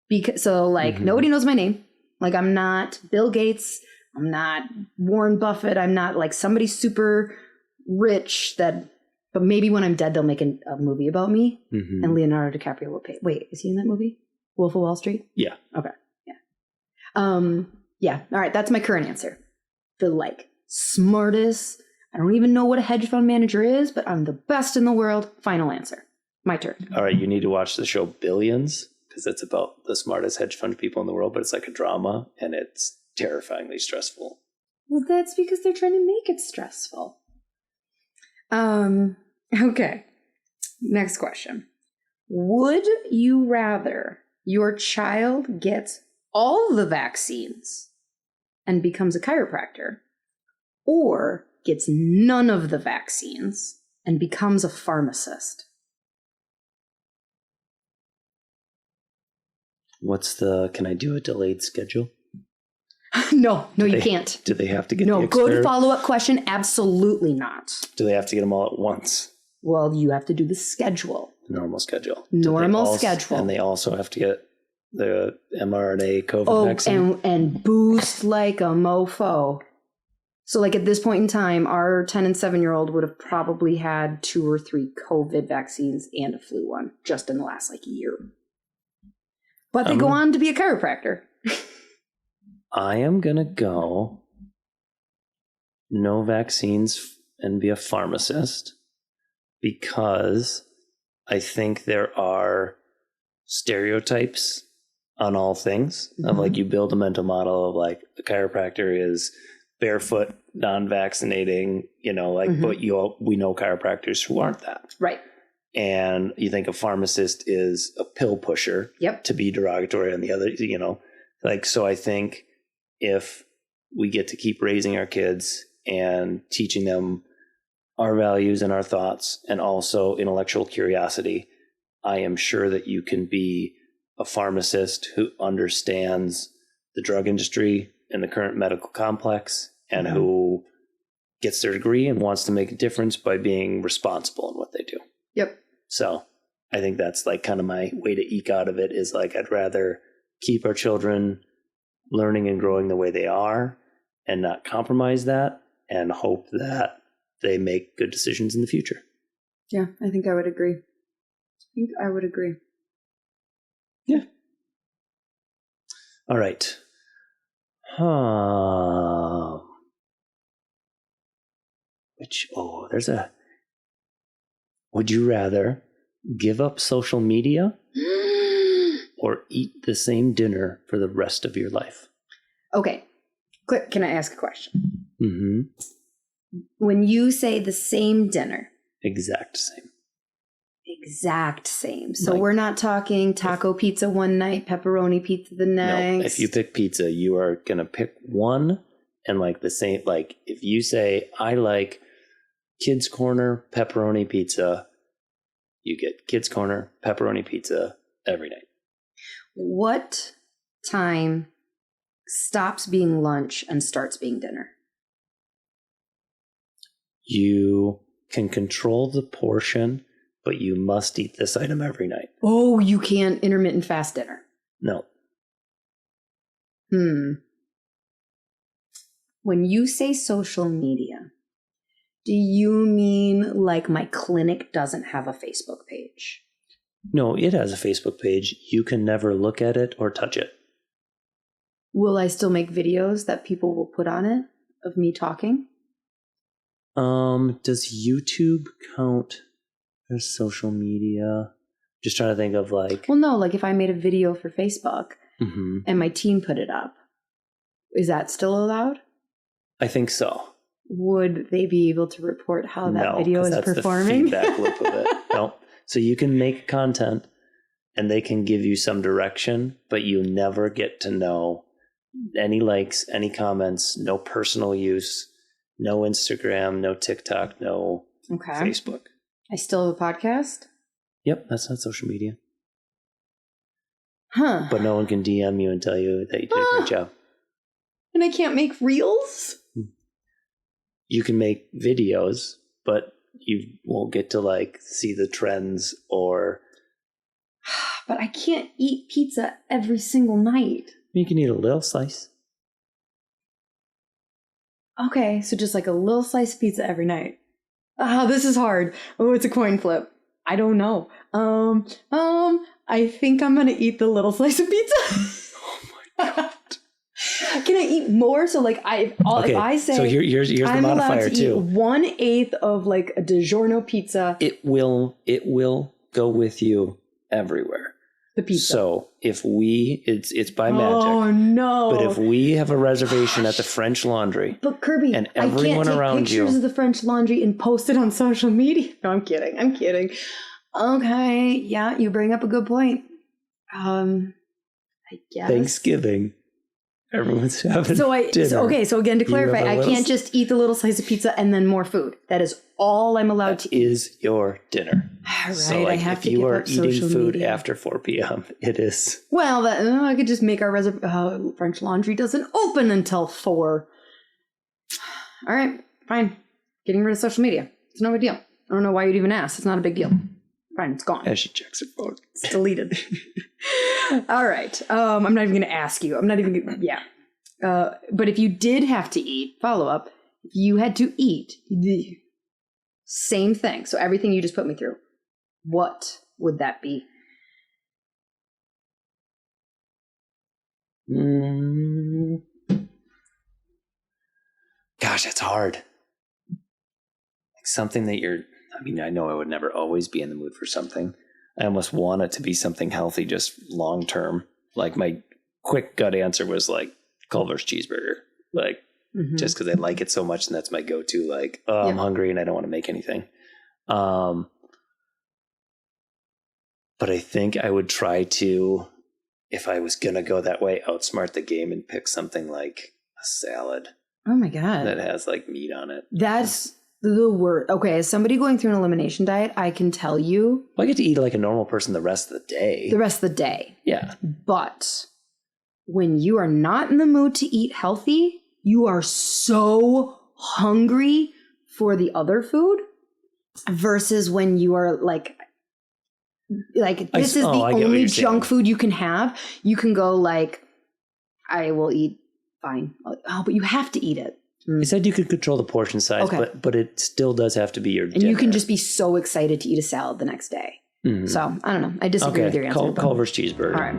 S1: Nobody knows my name. Like, I'm not Bill Gates. I'm not Warren Buffett. I'm not like somebody super rich but maybe when I'm dead, they'll make a movie about me. Mm-hmm. And Leonardo DiCaprio will pay. Wait, is he in that movie? Wolf of Wall Street?
S2: Yeah.
S1: Okay. Yeah. Yeah. All right. That's my current answer. The smartest. I don't even know what a hedge fund manager is, but I'm the best in the world. Final answer. My turn.
S2: All right. You need to watch the show Billions because it's about the smartest hedge fund people in the world, but it's like a drama and it's terrifyingly stressful.
S1: Well, that's because they're trying to make it stressful. Okay. Next question. Would you rather your child gets all the vaccines and becomes a chiropractor, or gets none of the vaccines and becomes a pharmacist?
S2: Can I do a delayed schedule?
S1: No, you can't.
S2: Do they have to get
S1: No, good follow-up question. Absolutely not.
S2: Do they have to get them all at once?
S1: Well, you have to do the schedule.
S2: Normal schedule.
S1: Schedule.
S2: And they also have to get the mRNA COVID vaccine?
S1: And boost like a mofo. So like at this point in time, our 10 and 7-year-old would have probably had 2 or 3 COVID vaccines and a flu one just in the last year. But they go on to be a chiropractor.
S2: I am going to go no vaccines and be a pharmacist because I think there are stereotypes on all things of you build a mental model of a chiropractor is barefoot, non-vaccinating, but we know chiropractors who aren't that.
S1: Right.
S2: And you think a pharmacist is a pill pusher.
S1: Yep.
S2: To be derogatory on the other, so I think if we get to keep raising our kids and teaching them our values and our thoughts and also intellectual curiosity, I am sure that you can be a pharmacist who understands the drug industry and the current medical complex and who gets their degree and wants to make a difference by being responsible in what they do.
S1: Yep.
S2: So I think that's kind of my way to eke out of it is I'd rather keep our children learning and growing the way they are and not compromise that and hope that they make good decisions in the future.
S1: Yeah, I think I would agree.
S2: Yeah. All right. Would you rather give up social media or eat the same dinner for the rest of your life?
S1: Okay. Can I ask a question?
S2: Mm-hmm.
S1: When you say the same dinner.
S2: Exact same.
S1: So
S2: Like,
S1: we're not talking taco pizza one night, pepperoni pizza the next.
S2: No, if you pick pizza, you are going to pick one and like the same. Like if you say, I like Kids Corner pepperoni pizza, you get Kids Corner pepperoni pizza every night.
S1: What time stops being lunch and starts being dinner?
S2: You can control the portion, but you must eat this item every night.
S1: Oh, you can't intermittent fast dinner.
S2: No.
S1: When you say social media, do you mean like my clinic doesn't have a Facebook page?
S2: No, it has a Facebook page. You can never look at it or touch it.
S1: Will I still make videos that people will put on it of me talking?
S2: Does YouTube count as social media? Just trying to think of like...
S1: Well, no, like if I made a video for Facebook
S2: Mm-hmm.
S1: and my team put it up, is that still allowed?
S2: I think so.
S1: Would they be able to report how that video is
S2: that's
S1: performing?
S2: The feedback loop of it. No. So you can make content and they can give you some direction, but you never get to know any likes, any comments, no personal use, no Instagram, no TikTok, no Facebook.
S1: I still have a podcast?
S2: Yep, that's not social media.
S1: Huh.
S2: But no one can DM you and tell you that you did a great job.
S1: And I can't make reels?
S2: You can make videos, but you won't get to like see the trends or...
S1: But I can't eat pizza every single night.
S2: You can eat a little slice.
S1: Okay, so just like a little slice of pizza every night. This is hard. Oh, it's a coin flip. I don't know. I think I'm gonna eat the little slice of pizza.
S2: Oh my God.
S1: Can I eat more? So like if I say
S2: so here's the
S1: I'm
S2: modifier
S1: allowed to
S2: too.
S1: eat 1/8 of like a DiGiorno pizza.
S2: It will go with you everywhere.
S1: The pizza.
S2: So if it's by magic.
S1: Oh no!
S2: But if we have a reservation at the French Laundry,
S1: but Kirby,
S2: and everyone
S1: I can't
S2: around
S1: take pictures of the French Laundry and post it on social media. No, I'm kidding. Okay, yeah, you bring up a good point. I guess
S2: Thanksgiving, everyone's having dinner.
S1: So again, to clarify, I can't just eat the little slice of pizza and then more food. That is all I'm allowed to eat.
S2: Is your dinner.
S1: All right,
S2: So like,
S1: I have
S2: if
S1: to
S2: you
S1: give
S2: are
S1: up
S2: eating
S1: social
S2: food
S1: media.
S2: after 4 p.m., it is.
S1: Well, I could just make our French Laundry doesn't open until 4. All right, fine. Getting rid of social media. It's no big deal. I don't know why you'd even ask. It's not a big deal. Fine, it's gone.
S2: As she checks her phone.
S1: It's deleted. All right. I'm not even going to ask you. I'm not even going to, yeah. But if you did have to eat, follow up, if you had to eat the same thing, so everything you just put me through, what would that be?
S2: Gosh, it's hard. Like something that I know I would never always be in the mood for something. I almost want it to be something healthy, just long term. Like my quick gut answer was like Culver's cheeseburger. Like, just because I like it so much and that's my go-to. Like, I'm hungry and I don't want to make anything. But I think I would try to, if I was going to go that way, outsmart the game and pick something like a salad.
S1: Oh my God.
S2: That has like meat on it.
S1: That's the word. Okay, as somebody going through an elimination diet, I can tell you.
S2: Well, I get to eat like a normal person the rest of the day.
S1: Yeah. But when you are not in the mood to eat healthy, you are so hungry for the other food versus when you are like this is the only junk food you can have. You can go like, I will eat fine. Oh, but you have to eat it.
S2: I said you could control the portion size, but it still does have to be your dinner.
S1: And you can just be so excited to eat a salad the next day. Mm-hmm. So, I don't know. I disagree with your answer.
S2: Culver's cheeseburger.
S1: All right.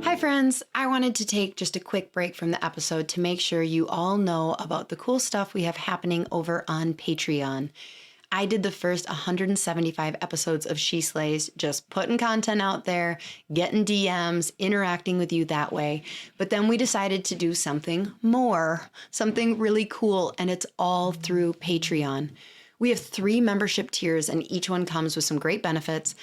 S1: Hi, friends. I wanted to take just a quick break from the episode to make sure you all know about the cool stuff we have happening over on Patreon. I did the first 175 episodes of She Slays, just putting content out there, getting DMs, interacting with you that way. But then we decided to do something more, something really cool, and it's all through Patreon. We have 3 membership tiers, and each one comes with some great benefits.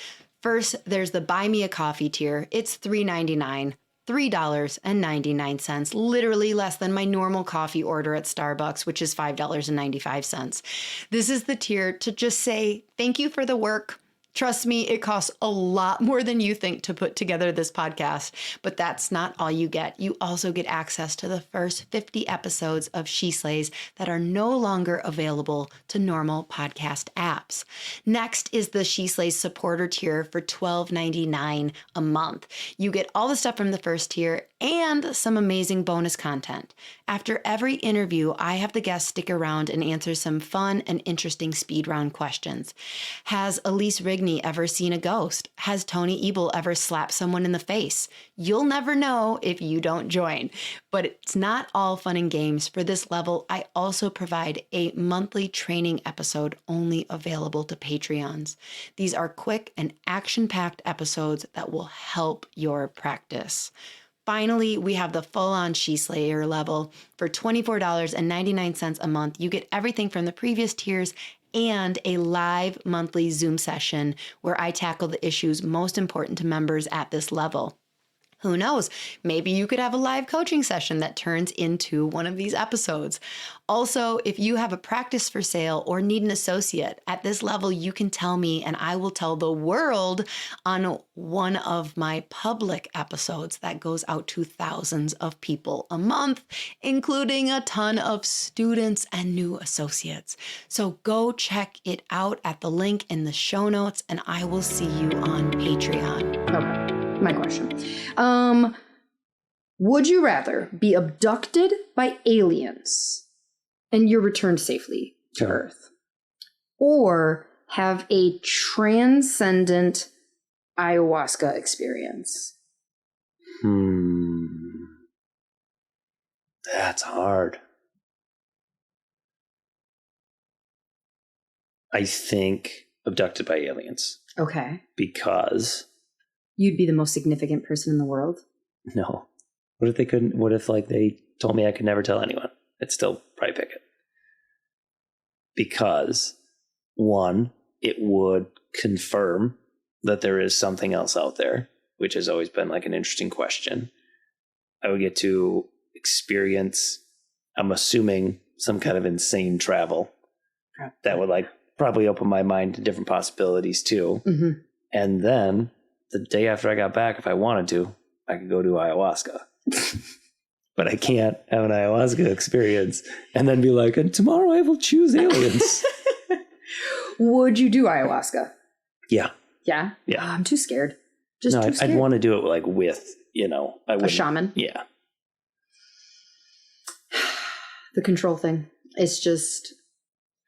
S1: First, there's the Buy Me a Coffee tier. It's $3.99. $3.99, literally less than my normal coffee order at Starbucks, which is $5.95. This is the tier to just say, thank you for the work. Trust me, it costs a lot more than you think to put together this podcast, but that's not all you get. You also get access to the first 50 episodes of She Slays that are no longer available to normal podcast apps. Next is the She Slays supporter tier for $12.99 a month. You get all the stuff from the first tier and some amazing bonus content. After every interview, I have the guests stick around and answer some fun and interesting speed round questions. Has Elise Rigney ever seen a ghost? Has Tony Ebel ever slapped someone in the face? You'll never know if you don't join. But it's not all fun and games. For this level, I also provide a monthly training episode only available to Patreons. These are quick and action-packed episodes that will help your practice. Finally, we have the full-on She Slayer level. For $24.99 a month, you get everything from the previous tiers and a live monthly Zoom session where I tackle the issues most important to members at this level. Who knows? Maybe you could have a live coaching session that turns into one of these episodes. Also, if you have a practice for sale or need an associate, at this level, you can tell me and I will tell the world on one of my public episodes that goes out to thousands of people a month, including a ton of students and new associates. So go check it out at the link in the show notes, and I will see you on Patreon.
S3: Okay. My question. Would you rather be abducted by aliens and you're returned safely to Earth, or have a transcendent ayahuasca experience?
S2: That's hard. I think abducted by aliens.
S3: Okay.
S2: Because...
S3: You'd be the most significant person in the world?
S2: No. What if they couldn't? What if like they told me I could never tell anyone? I'd still probably pick it. Because, one, it would confirm that there is something else out there, which has always been like an interesting question. I would get to experience, I'm assuming, some kind of insane travel that would like probably open my mind to different possibilities too.
S3: Mm-hmm.
S2: And then the day after I got back, if I wanted to, I could go do ayahuasca. But I can't have an ayahuasca experience and then be like, and tomorrow I will choose aliens.
S3: Would you do ayahuasca?
S2: Yeah.
S3: Yeah?
S2: Yeah.
S3: I'm too scared.
S2: No,
S3: Too scared.
S2: I'd want to do it like with,
S3: a shaman.
S2: Yeah.
S3: The control thing. It's just,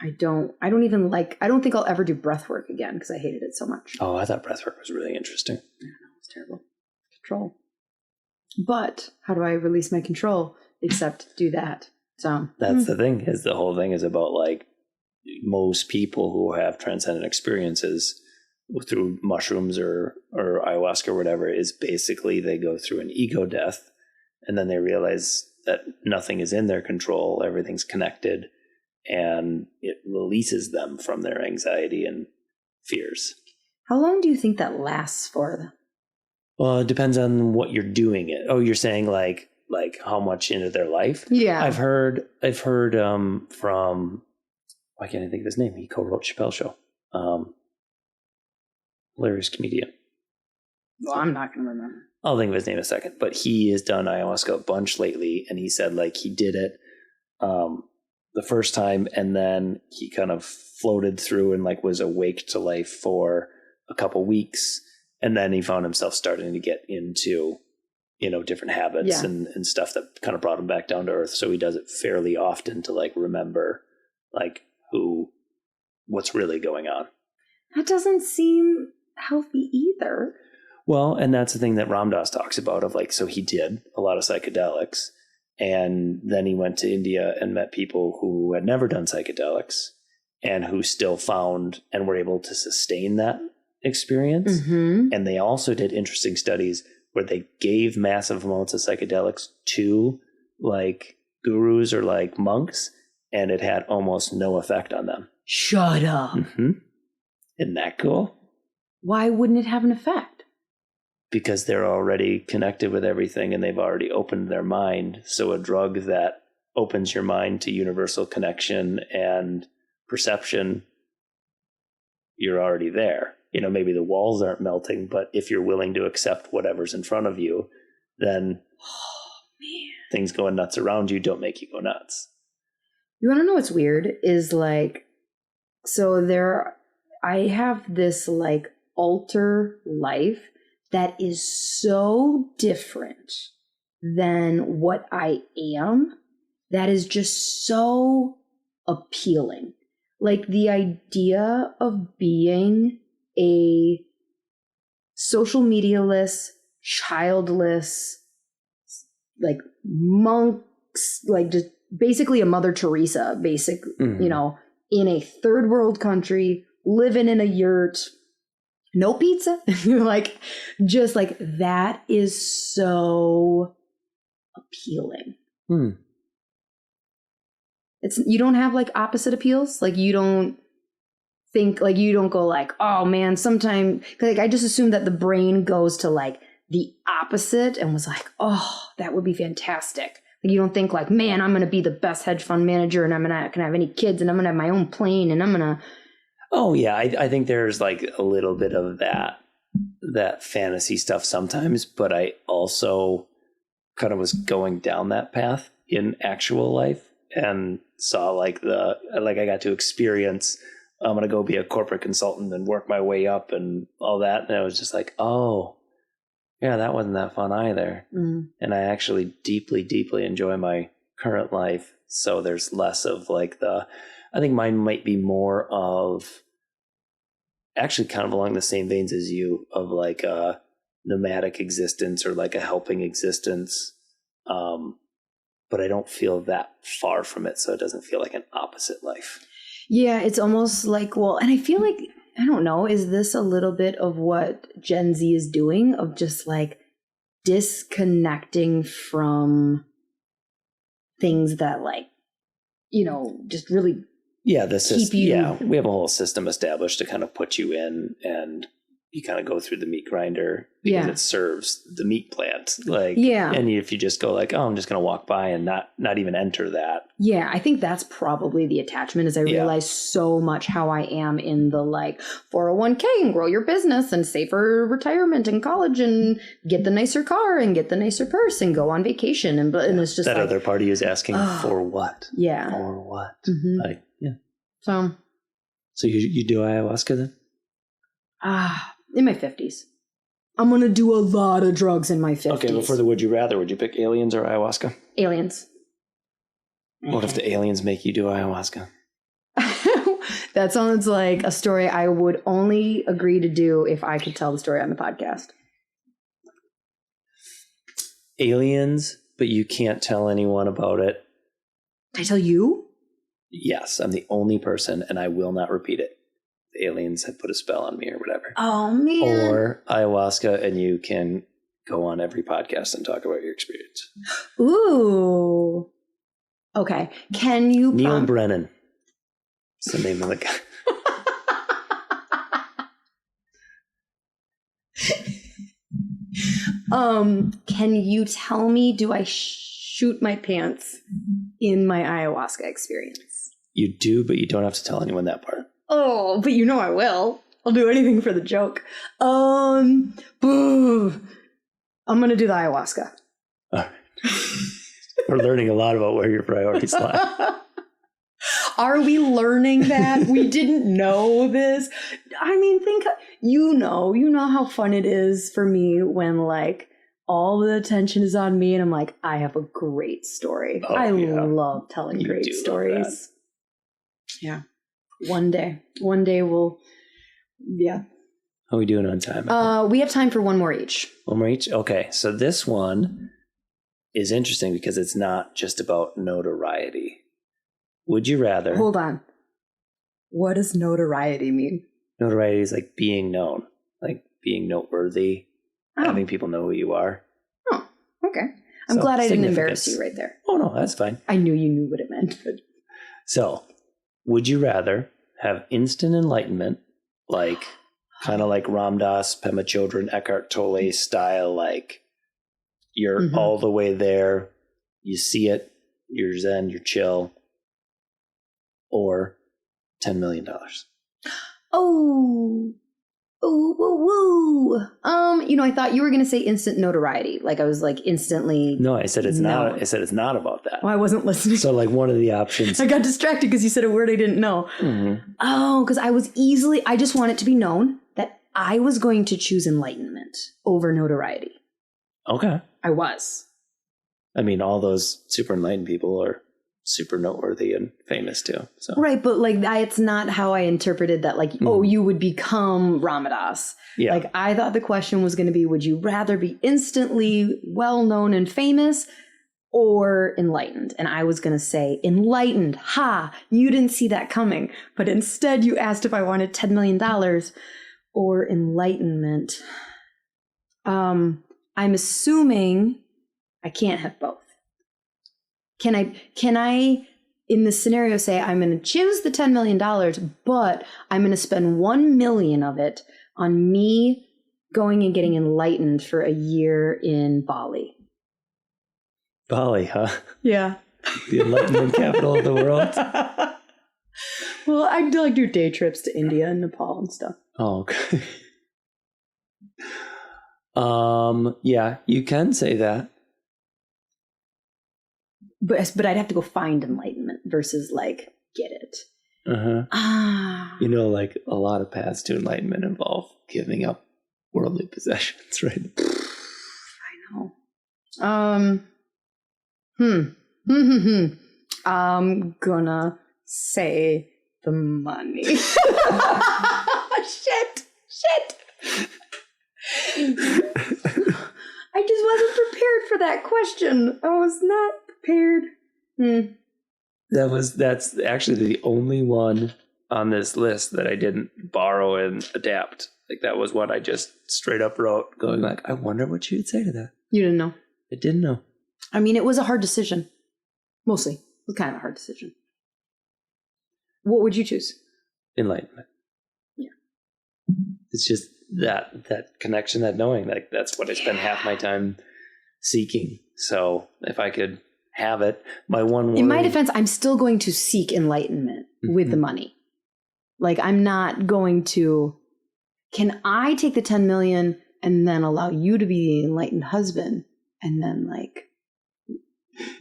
S3: I don't think I'll ever do breath work again because I hated it so much.
S2: Oh, I thought breathwork was really interesting.
S3: Yeah, no, it was terrible. Control. But how do I release my control except do that? So
S2: that's the thing, is the whole thing is about like most people who have transcendent experiences through mushrooms or ayahuasca or whatever is basically they go through an ego death and then they realize that nothing is in their control, everything's connected, and it releases them from their anxiety and fears.
S3: How long do you think that lasts for?
S2: Well, it depends on what you're doing it. Oh, you're saying like how much into their life?
S3: Yeah.
S2: I've heard from, why can't I think of his name? He co-wrote Chappelle's Show. Hilarious comedian.
S3: Well, I'm not going to remember.
S2: I'll think of his name in a second. But he has done ayahuasca a bunch lately, and he said like he did it the first time, and then he kind of floated through and like was awake to life for a couple weeks. And then he found himself starting to get into, different habits and stuff that kind of brought him back down to earth. So he does it fairly often to like remember like what's really going on.
S3: That doesn't seem healthy either.
S2: Well, and that's the thing that Ram Dass talks about of like, so he did a lot of psychedelics, and then he went to India and met people who had never done psychedelics. and who still found and were able to sustain that experience.
S1: Mm-hmm.
S2: And they also did interesting studies where they gave massive amounts of psychedelics to like gurus or like monks, and it had almost no effect on them.
S1: Shut up.
S2: Mm-hmm. Isn't that cool?
S1: Why wouldn't it have an effect?
S2: Because they're already connected with everything and they've already opened their mind. So a drug that opens your mind to universal connection and perception, you're already there. You know, maybe the walls aren't melting, but if you're willing to accept whatever's in front of you, then things going nuts around you don't make you go nuts.
S1: You want to know what's weird is like, so I have this like alter life that is so different than what I am, that is just so appealing. Like the idea of being a social media-less, childless, like monks, like just basically a Mother Teresa, you know, in a third world country, living in a yurt, no pizza, like just like that is so appealing. You don't have like opposite appeals. Like you don't think, like you don't go like, oh man, sometime, like I just assumed that the brain goes to like the opposite and was like, oh, that would be fantastic. Like you don't think like, man, I'm going to be the best hedge fund manager and I'm not going to have any kids and I'm going to have my own plane and I'm going to.
S2: Oh yeah. I think there's like a little bit of that fantasy stuff sometimes, but I also kind of was going down that path in actual life and saw like I got to experience, I'm going to go be a corporate consultant and work my way up and all that. And I was just like, oh yeah, that wasn't that fun either. And I actually deeply, deeply enjoy my current life. So there's less of like I think mine might be more of actually kind of along the same veins as you, of like a nomadic existence or like a helping existence. But I don't feel that far from it. So it doesn't feel like an opposite life.
S1: Yeah, it's almost like, well, and I feel like, I don't know, is this a little bit of what Gen Z is doing, of just like disconnecting from things that like, you know, just really
S2: we have a whole system established to kind of put you in, and you kind of go through the meat grinder because it serves the meat plant. Like, and if you just go like, oh, I'm just going to walk by and not even enter that. Yeah.
S1: I think that's probably the attachment, is I realize so much how I am in the like 401k and grow your business and save for retirement and college and get the nicer car and get the nicer purse and go on vacation. And it's just
S2: that
S1: like,
S2: other party is asking for what?
S1: Yeah.
S2: For what?
S1: Mm-hmm.
S2: Like, yeah.
S1: So
S2: you do ayahuasca then?
S1: In my 50s. I'm going to do a lot of drugs in my 50s.
S2: Okay, before the would you rather, would you pick aliens or ayahuasca?
S1: Aliens.
S2: What if the aliens make you do ayahuasca?
S1: That sounds like a story I would only agree to do if I could tell the story on the podcast.
S2: Aliens, but you can't tell anyone about it.
S1: Did I tell you?
S2: Yes, I'm the only person, and I will not repeat it. The aliens have put a spell on me or whatever.
S1: Oh, man.
S2: Or ayahuasca, and you can go on every podcast and talk about your experience.
S1: Ooh. Okay. Can you...
S2: Neil Brennan. That's the name of the guy.
S1: Can you tell me, do I shoot my pants in my ayahuasca experience?
S2: You do, but you don't have to tell anyone that part.
S1: Oh, but you know I will. I'll do anything for the joke. I'm going to do the ayahuasca.
S2: All right. We're learning a lot about where your priorities lie.
S1: Are we learning that? We didn't know this. I mean, you know how fun it is for me when like all the attention is on me and I'm like, I have a great story. I love telling great stories. Yeah. One day we'll, yeah.
S2: How are we doing on time?
S1: We have time for one more each.
S2: One more each? Okay. So this one is interesting because it's not just about notoriety. Would you rather?
S1: Hold on. What does notoriety mean?
S2: Notoriety is like being known, like being noteworthy, having people know who you are.
S1: Oh, okay. I'm glad I didn't embarrass you right there.
S2: Oh, no, that's fine.
S1: I knew you knew what it meant. But...
S2: So, would you rather have instant enlightenment, like kind of like Ram Dass, Pema Chodron, Eckhart Tolle style, like you're all the way there, you see it, you're zen, you're chill, or $10 million?
S1: Oh, ooh, woo, woo. I thought you were going to say instant notoriety. Like I was like instantly.
S2: No, I said it's not. I said it's not about that.
S1: Oh, I wasn't listening.
S2: So like one of the options.
S1: I got distracted because you said a word I didn't know.
S2: Mm-hmm.
S1: Oh, because I just want it to be known that I was going to choose enlightenment over notoriety.
S2: Okay.
S1: I was.
S2: I mean, all those super enlightened people are super noteworthy and famous too. So.
S1: Right, but like it's not how I interpreted that. Like, oh, you would become Ramadas.
S2: Yeah.
S1: Like I thought the question was going to be, would you rather be instantly well known and famous or enlightened? And I was going to say enlightened. Ha! You didn't see that coming. But instead, you asked if I wanted $10 million or enlightenment. I'm assuming I can't have both. Can I, in this scenario, say I'm going to choose the $10 million, but I'm going to spend $1 million of it on me going and getting enlightened for a year in Bali?
S2: Bali, huh?
S1: Yeah.
S2: The enlightenment capital of the world.
S1: Well, I'd like do day trips to India and Nepal and stuff.
S2: Oh, okay. Yeah, you can say that.
S1: But I'd have to go find enlightenment versus like get it.
S2: You know, like a lot of paths to enlightenment involve giving up worldly possessions, right?
S1: I know. I'm gonna say the money. Shit. I just wasn't prepared for that question. I was not prepared.
S2: That's actually the only one on this list that I didn't borrow and adapt. Like that was one I just straight up wrote, going like, I wonder what you'd say to that.
S1: You didn't know.
S2: I didn't know.
S1: I mean, it was a hard decision. Mostly. It was kind of a hard decision. What would you choose?
S2: Enlightenment.
S1: Yeah.
S2: It's just that connection, that knowing, like that's what I spend half my time seeking. So if I could have it, my one worry,
S1: in my defense, I'm still going to seek enlightenment with the money. Like I'm not going to, can I take the 10 million and then allow you to be the enlightened husband? And then like,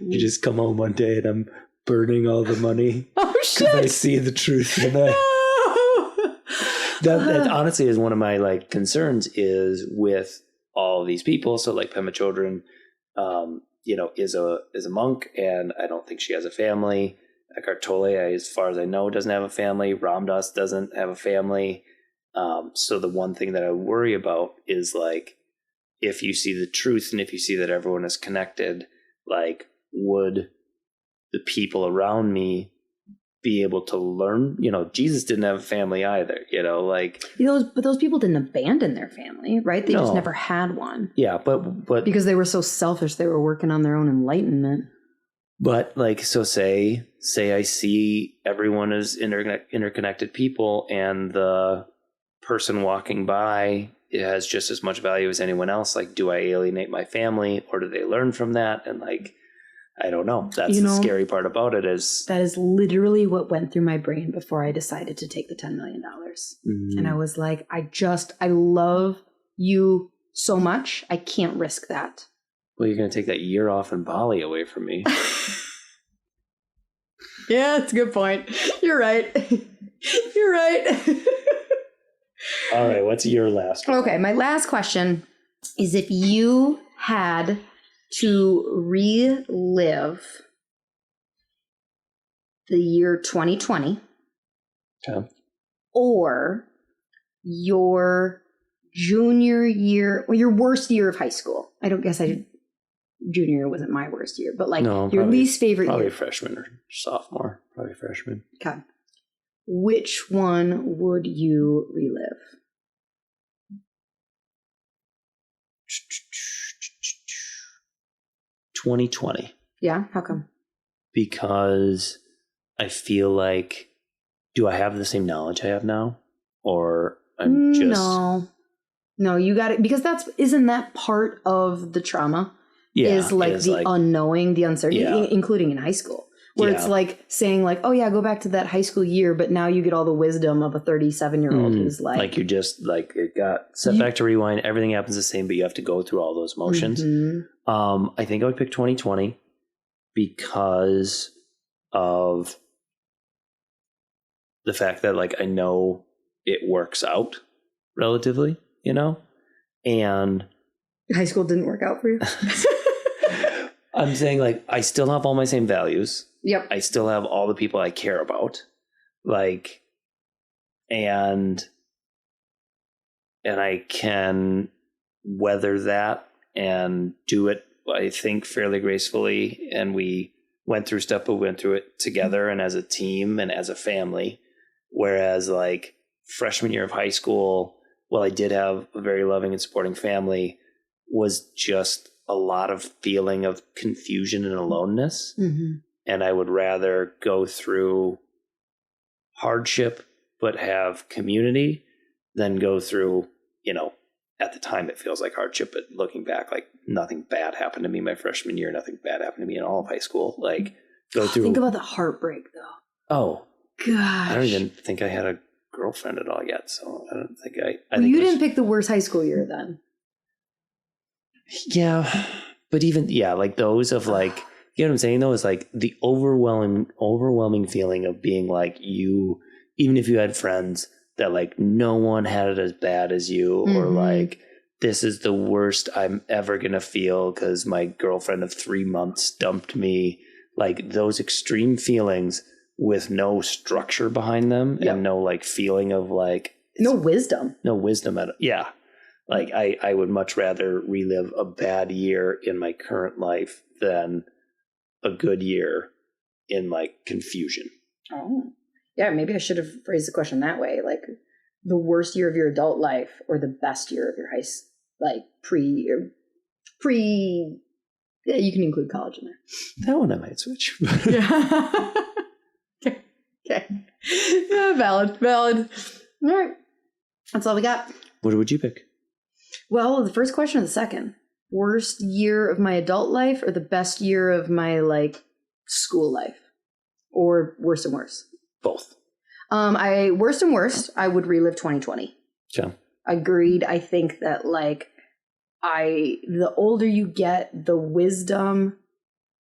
S2: you just come home one day and I'm burning all the money.
S1: Oh shit!
S2: I see the truth. And that honestly is one of my like concerns is with all these people. So like Pema Chodron, is a monk, and I don't think she has a family. Eckhart Tolle, as far as I know, doesn't have a family. Ram Dass doesn't have a family. So the one thing that I worry about is like, if you see the truth and if you see that everyone is connected, like, would the people around me be able to learn? Jesus didn't have a family either, like.
S1: But those people didn't abandon their family, right? They just never had one.
S2: Yeah, but.
S1: Because they were so selfish, they were working on their own enlightenment.
S2: But like, so say I see everyone as interconnected people, and the person walking by, it has just as much value as anyone else. Like, do I alienate my family, or do they learn from that? And like, I don't know. That's the scary part about it is.
S1: That is literally what went through my brain before I decided to take the $10 million. And I was like, I love you so much. I can't risk that.
S2: Well, you're going to take that year off in Bali away from me.
S1: Yeah, that's a good point. You're right. You're right.
S2: All right, what's your last one?
S1: Okay, my last question is, if you had to relive the year 2020 or your junior year, or your worst year of high school. Junior year wasn't my worst year, but like your least favorite
S2: year.
S1: Probably
S2: freshman or sophomore, probably freshman.
S1: Okay. which one would you relive?
S2: 2020.
S1: Yeah, how come?
S2: Because I feel like, do I have the same knowledge I have now? Or I'm just...
S1: No, you got it. Because isn't that part of the trauma?
S2: Yeah,
S1: is the unknowing, the uncertainty, including in high school. Where it's like saying like, oh yeah, go back to that high school year, but now you get all the wisdom of a 37-year-old who's like...
S2: Like you just, like, it got set back to rewind. Everything happens the same, but you have to go through all those motions. Mm-hmm. I think I would pick 2020 because of the fact that, like, I know it works out relatively, you know? And...
S1: High school didn't work out for you?
S2: I'm saying, like, I still have all my same values.
S1: Yep.
S2: I still have all the people I care about. Like, and I can weather that and do it, I think, fairly gracefully. And we went through stuff, but we went through it together and as a team and as a family. Whereas, like, freshman year of high school, while I did have a very loving and supporting family, was just a lot of feeling of confusion and aloneness. Mm-hmm. And I would rather go through hardship but have community than go through, you know, at the time it feels like hardship, but looking back, like, nothing bad happened to me my freshman year, nothing bad happened to me in all of high school. Like, go through...
S1: Think about the heartbreak, though.
S2: Oh.
S1: Gosh.
S2: I don't even think I had a girlfriend at all yet, so I don't think I
S1: well, you didn't pick the worst high school year then.
S2: Yeah, but even, yeah, like those of, like, you know what I'm saying, though, is like the overwhelming feeling of being like, you, even if you had friends, that like no one had it as bad as you, or like, this is the worst I'm ever going to feel because my girlfriend of 3 months dumped me. Like, those extreme feelings with no structure behind them and no, like, feeling of, like...
S1: No wisdom.
S2: No wisdom at all. Yeah. Like, I would much rather relive a bad year in my current life than a good year in, like, confusion.
S1: Oh. Yeah, maybe I should have phrased the question that way. Like, the worst year of your adult life or the best year of your pre... Yeah, you can include college in there.
S2: That one I might switch.
S1: Yeah. Okay. Yeah, valid. All right. That's all we got.
S2: What would you pick?
S1: Well, the first question or the second? Worst year of my adult life or the best year of my, like, school life? Or worst and worst?
S2: Both.
S1: Worst and worst, I would relive 2020.
S2: Yeah.
S1: Agreed. I think that, like, the older you get, the wisdom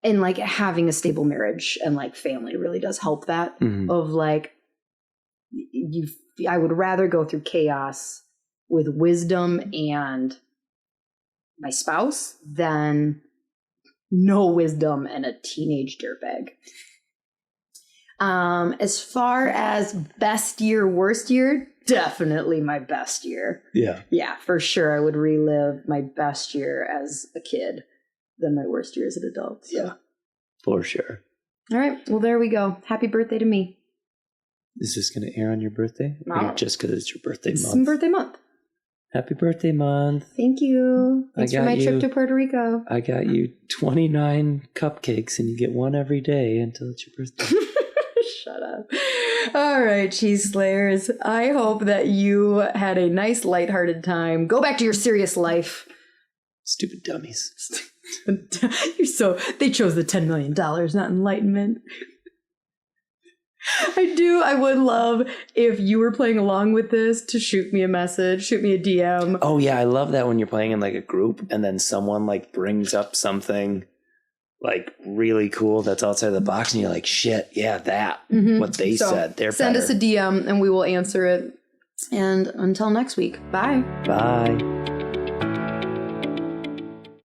S1: and, like, having a stable marriage and, like, family really does help that. Mm-hmm. Of, like, I would rather go through chaos with wisdom and my spouse than no wisdom and a teenage dirtbag. As far as best year, worst year, definitely my best year.
S2: Yeah. Yeah,
S1: for sure. I would relive my best year as a kid than my worst year as an adult. So.
S2: Yeah, for sure.
S1: All right. Well, there we go. Happy birthday to me.
S2: Is this going to air on your birthday?
S1: No.
S2: Or just because it's your birthday month?
S1: It's my birthday month.
S2: Happy birthday month.
S1: Thank you. Thanks for my trip to Puerto Rico.
S2: I got you 29 cupcakes and you get one every day until it's your birthday.
S1: Shut up. All right, Cheese Slayers. I hope that you had a nice, lighthearted time. Go back to your serious life.
S2: Stupid dummies.
S1: They chose the $10 million, not enlightenment. I would love if you were playing along with this to shoot me a message, shoot me a DM.
S2: Oh yeah, I love that when you're playing in like a group and then someone like brings up something like really cool that's outside the box and you're like, shit, yeah, that, what they said. They're
S1: send
S2: better.
S1: us a DM and we will answer it. And until next week, bye.
S2: Bye.